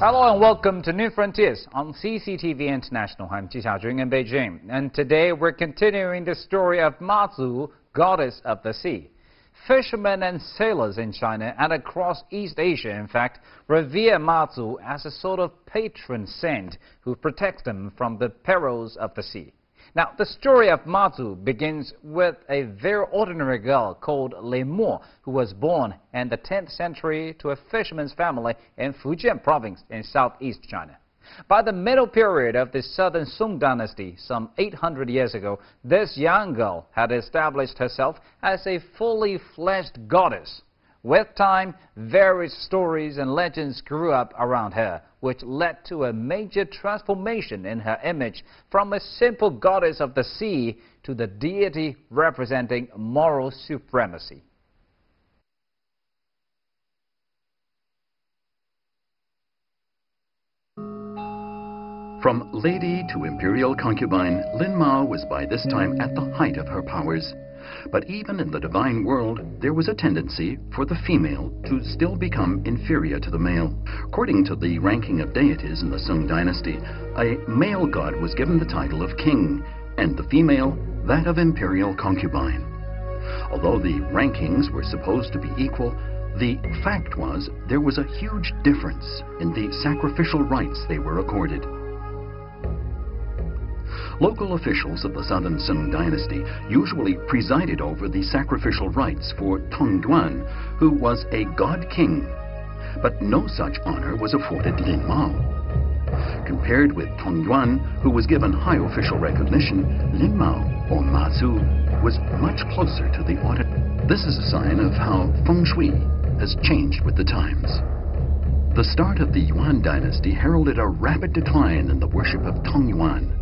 Hello and welcome to New Frontiers on CCTV International. I'm Ji Xiaojun in Beijing, and today we're continuing the story of Mazu, goddess of the sea. Fishermen and sailors in China and across East Asia, in fact, revere Mazu as a sort of patron saint who protects them from the perils of the sea. Now, the story of Mazu begins with a very ordinary girl called Li Mo, who was born in the 10th century to a fisherman's family in Fujian province in southeast China. By the middle period of the southern Song dynasty, some 800 years ago, this young girl had established herself as a fully fleshed goddess. With time, various stories and legends grew up around her, which led to a major transformation in her image from a simple goddess of the sea to the deity representing moral supremacy. From lady to imperial concubine, Lin Mao was by this time at the height of her powers. But even in the divine world, there was a tendency for the female to still become inferior to the male. According to the ranking of deities in the Song dynasty, a male god was given the title of king, and the female that of imperial concubine. Although the rankings were supposed to be equal, the fact was there was a huge difference in the sacrificial rites they were accorded. Local officials of the southern Song dynasty usually presided over the sacrificial rites for Tongduan, who was a god king. But no such honor was afforded Lin Mao. Compared with Tongduan, who was given high official recognition, Lin Mao, or Mazu, was much closer to the order. This is a sign of how feng shui has changed with the times. The start of the Yuan dynasty heralded a rapid decline in the worship of Tongyuan.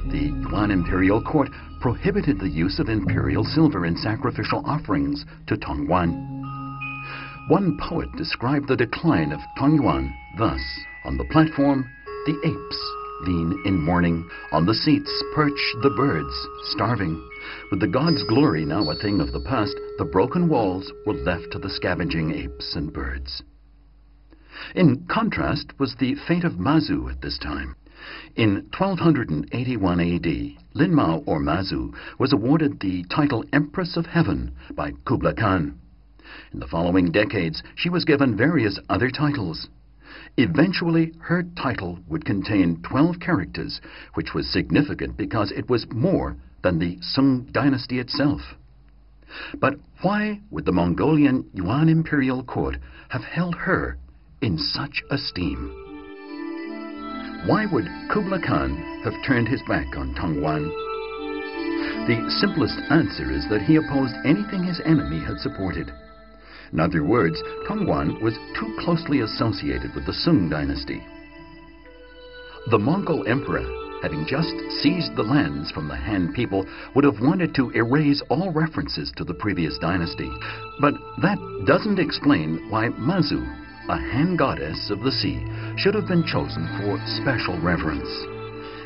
The Yuan imperial court prohibited the use of imperial silver in sacrificial offerings to Tongguan. One poet described the decline of Tongyuan thus: on the platform, the apes lean in mourning, on the seats perch the birds, starving. With the god's glory now a thing of the past, the broken walls were left to the scavenging apes and birds. In contrast was the fate of Mazu at this time. In 1281 AD, Lin Mao, or Mazu, was awarded the title Empress of Heaven by Kublai Khan. In the following decades, she was given various other titles. Eventually, her title would contain 12 characters, which was significant because it was more than the Song dynasty itself. But why would the Mongolian Yuan imperial court have held her in such esteem? Why would Kublai Khan have turned his back on Tongguan? The simplest answer is that he opposed anything his enemy had supported. In other words, Tongguan was too closely associated with the Song dynasty. The Mongol emperor, having just seized the lands from the Han people, would have wanted to erase all references to the previous dynasty. But that doesn't explain why Mazu, a Han goddess of the sea, should have been chosen for special reverence.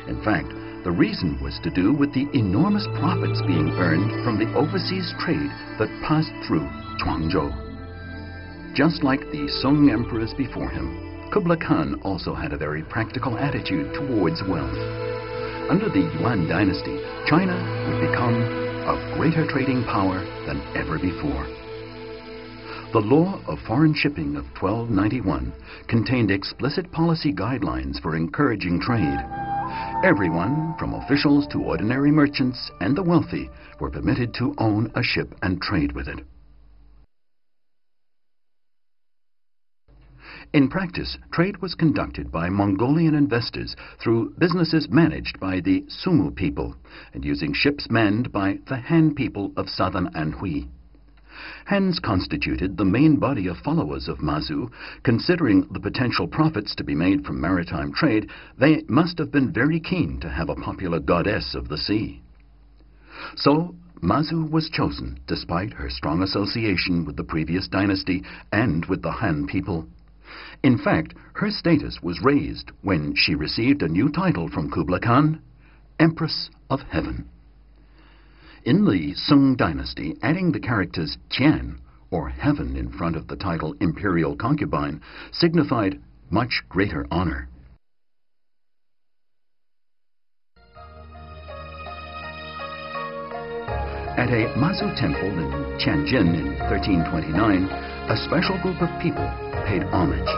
In fact, the reason was to do with the enormous profits being earned from the overseas trade that passed through Zhuangzhou. Just like the Song emperors before him, Kublai Khan also had a very practical attitude towards wealth. Under the Yuan dynasty, China would become a greater trading power than ever before. The law of foreign shipping of 1291 contained explicit policy guidelines for encouraging trade. Everyone, from officials to ordinary merchants and the wealthy, were permitted to own a ship and trade with it. In practice, trade was conducted by Mongolian investors through businesses managed by the Sumu people and using ships manned by the Han people of southern Anhui. Hans constituted the main body of followers of Mazu. Considering the potential profits to be made from maritime trade, they must have been very keen to have a popular goddess of the sea. So, Mazu was chosen despite her strong association with the previous dynasty and with the Han people. In fact, her status was raised when she received a new title from Kublai Khan, Empress of Heaven. In the Song dynasty, adding the characters Tian, or heaven, in front of the title imperial concubine signified much greater honor. At a Mazu temple in Tianjin in 1329, a special group of people paid homage.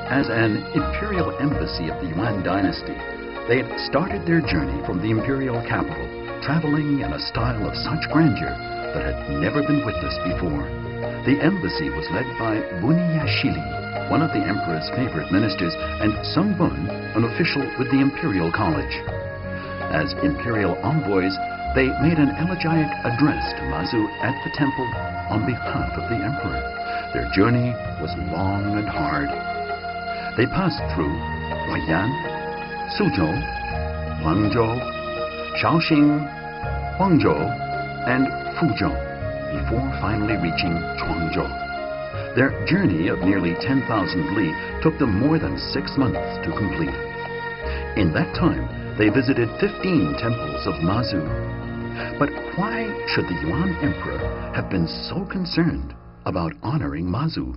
As an imperial embassy of the Yuan dynasty, they had started their journey from the imperial capital, traveling in a style of such grandeur that had never been witnessed before. The embassy was led by Buniyashili, one of the emperor's favorite ministers, and Sung Bun, an official with the imperial college. As imperial envoys, they made an elegiac address to Mazu at the temple on behalf of the emperor. Their journey was long and hard. They passed through Huaiyan, Suzhou, Langzhou, Shaoxing, Huangzhou, and Fuzhou, before finally reaching Chuangzhou. Their journey of nearly 10,000 li took them more than 6 months to complete. In that time, they visited 15 temples of Mazu. But why should the Yuan emperor have been so concerned about honoring Mazu?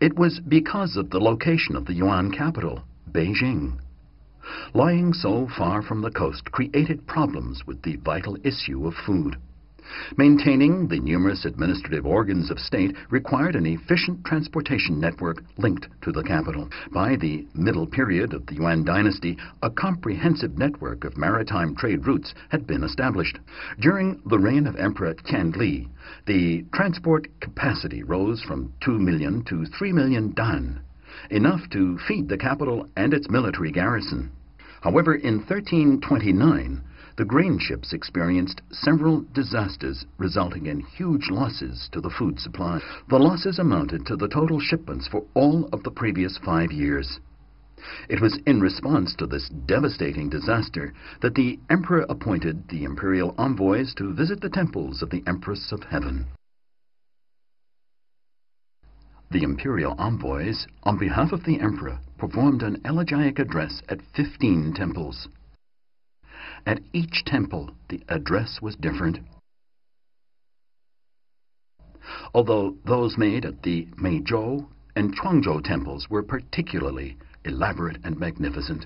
It was because of the location of the Yuan capital, Beijing. Lying so far from the coast created problems with the vital issue of food. Maintaining the numerous administrative organs of state required an efficient transportation network linked to the capital. By the middle period of the Yuan dynasty, a comprehensive network of maritime trade routes had been established. During the reign of Emperor Qianli, the transport capacity rose from 2 million to 3 million dan, enough to feed the capital and its military garrison. However, in 1329, the grain ships experienced several disasters, resulting in huge losses to the food supply. The losses amounted to the total shipments for all of the previous 5 years. It was in response to this devastating disaster that the emperor appointed the imperial envoys to visit the temples of the Empress of Heaven. The imperial envoys, on behalf of the emperor, performed an elegiac address at 15 temples. At each temple, the address was different. Although those made at the Meizhou and Chuangzhou temples were particularly elaborate and magnificent.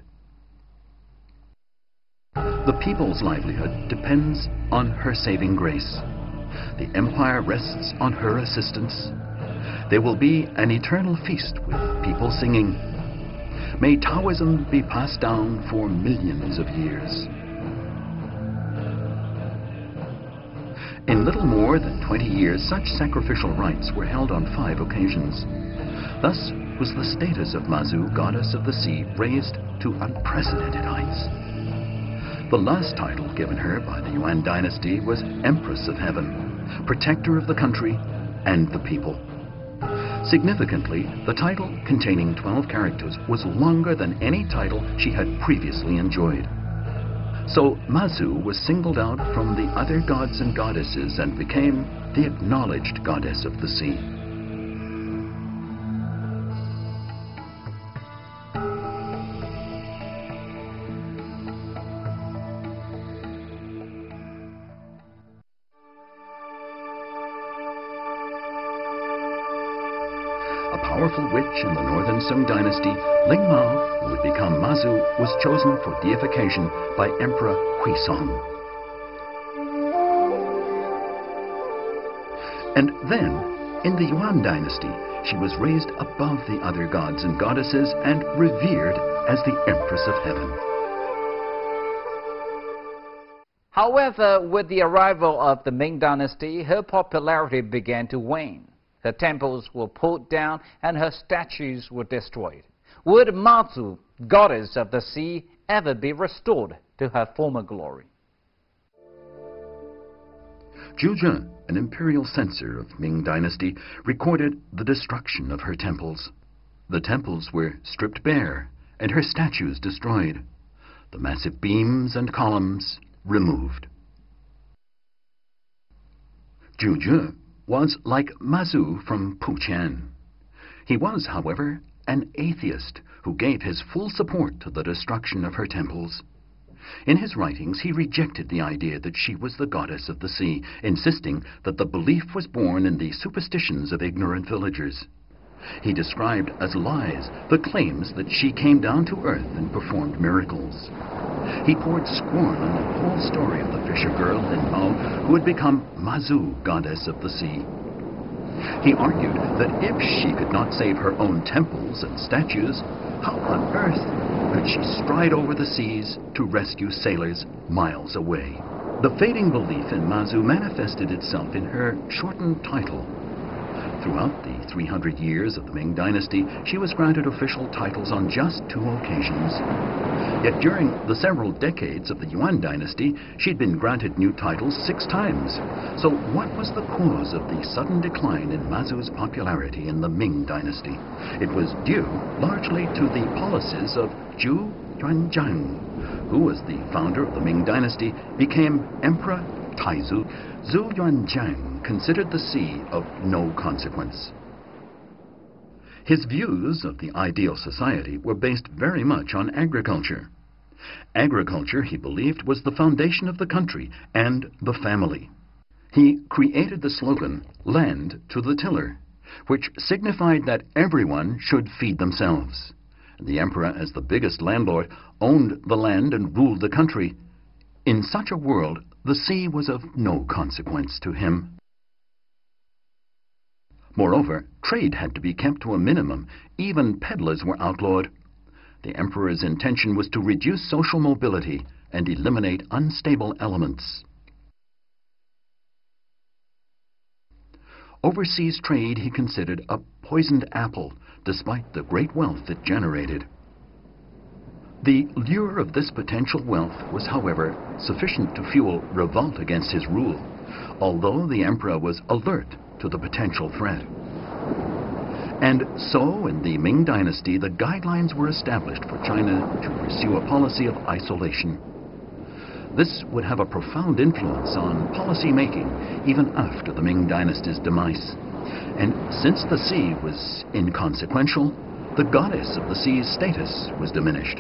The people's livelihood depends on her saving grace. The empire rests on her assistance. There will be an eternal feast with people singing, "May Taoism be passed down for millions of years." In little more than 20 years, such sacrificial rites were held on 5 occasions. Thus was the status of Mazu, goddess of the sea, raised to unprecedented heights. The last title given her by the Yuan dynasty was Empress of Heaven, protector of the country and the people. Significantly, the title, containing 12 characters, was longer than any title she had previously enjoyed. So Mazu was singled out from the other gods and goddesses and became the acknowledged goddess of the sea. A powerful witch in the northern Sung dynasty, Ling Mao, who would become Mazu, was chosen for deification by Emperor Huisong. And then, in the Yuan dynasty, she was raised above the other gods and goddesses and revered as the Empress of Heaven. However, with the arrival of the Ming dynasty, her popularity began to wane. Her temples were pulled down and her statues were destroyed. Would Mazu, goddess of the sea, ever be restored to her former glory? Zhu Zhe, an imperial censor of Ming dynasty, recorded the destruction of her temples. The temples were stripped bare and her statues destroyed, the massive beams and columns removed. Zhu Zhe was like Mazu from Puqian. He was, however, an atheist who gave his full support to the destruction of her temples. In his writings, he rejected the idea that she was the goddess of the sea, insisting that the belief was born in the superstitions of ignorant villagers. He described as lies the claims that she came down to earth and performed miracles. He poured scorn on the whole story of the fisher girl in Mao, who had become Mazu, goddess of the sea. He argued that if she could not save her own temples and statues, how on earth could she stride over the seas to rescue sailors miles away? The fading belief in Mazu manifested itself in her shortened title. Throughout the 300 years of the Ming Dynasty, she was granted official titles on just 2 occasions. Yet during the several decades of the Yuan Dynasty, she'd been granted new titles 6 times. So what was the cause of the sudden decline in Mazu's popularity in the Ming Dynasty? It was due largely to the policies of Zhu Yuanzhang, who was the founder of the Ming Dynasty, became Emperor Taizu. Zhu Yuanzhang considered the sea of no consequence. His views of the ideal society were based very much on agriculture. Agriculture, he believed, was the foundation of the country and the family. He created the slogan, "Land to the tiller," which signified that everyone should feed themselves. The emperor, as the biggest landlord, owned the land and ruled the country. In such a world, the sea was of no consequence to him. Moreover, trade had to be kept to a minimum. Even peddlers were outlawed. The emperor's intention was to reduce social mobility and eliminate unstable elements. Overseas trade he considered a poisoned apple, despite the great wealth it generated. The lure of this potential wealth was, however, sufficient to fuel revolt against his rule, although the emperor was alert to the potential threat. And so, in the Ming Dynasty, the guidelines were established for China to pursue a policy of isolation. This would have a profound influence on policy making even after the Ming Dynasty's demise. And since the sea was inconsequential, the goddess of the sea's status was diminished.